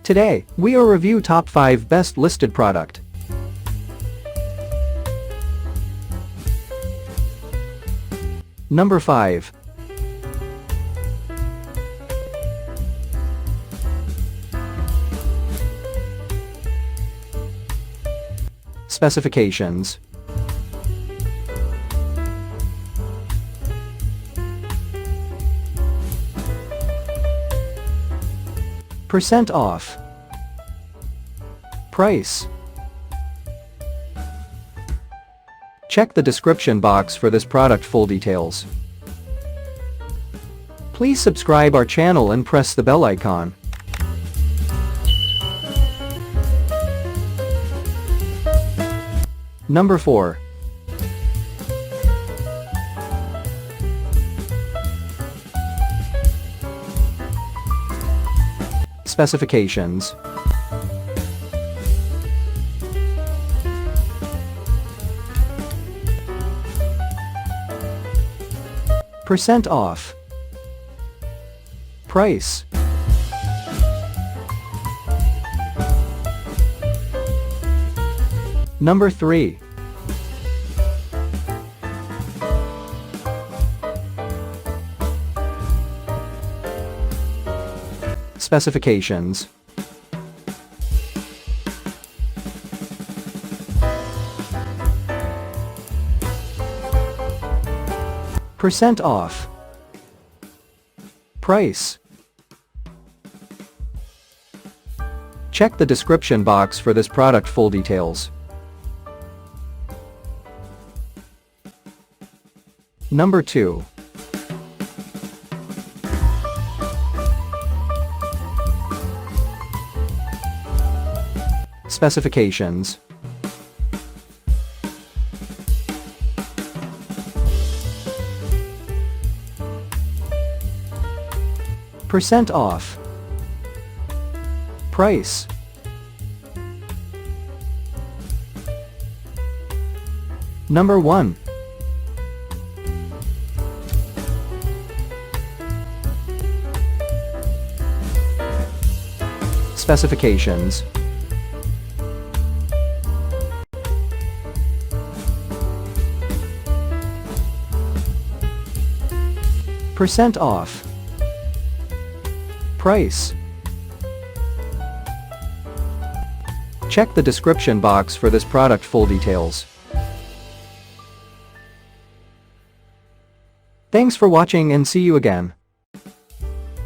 Today, we will review top 5 best listed product. Number 5. Specifications. Percent off. Price. Check the description box for this product full details. Please subscribe our channel and press the bell icon. Number 4. Specifications. Percent off. Price. Number 3. Specifications. Percent off. Price. Check the description box for this product full details. Number 2. Specifications. Percent off. Price. Number 1. Specifications. Percent off. Price. Check the description box for this product full details. Thanks for watching and see you again.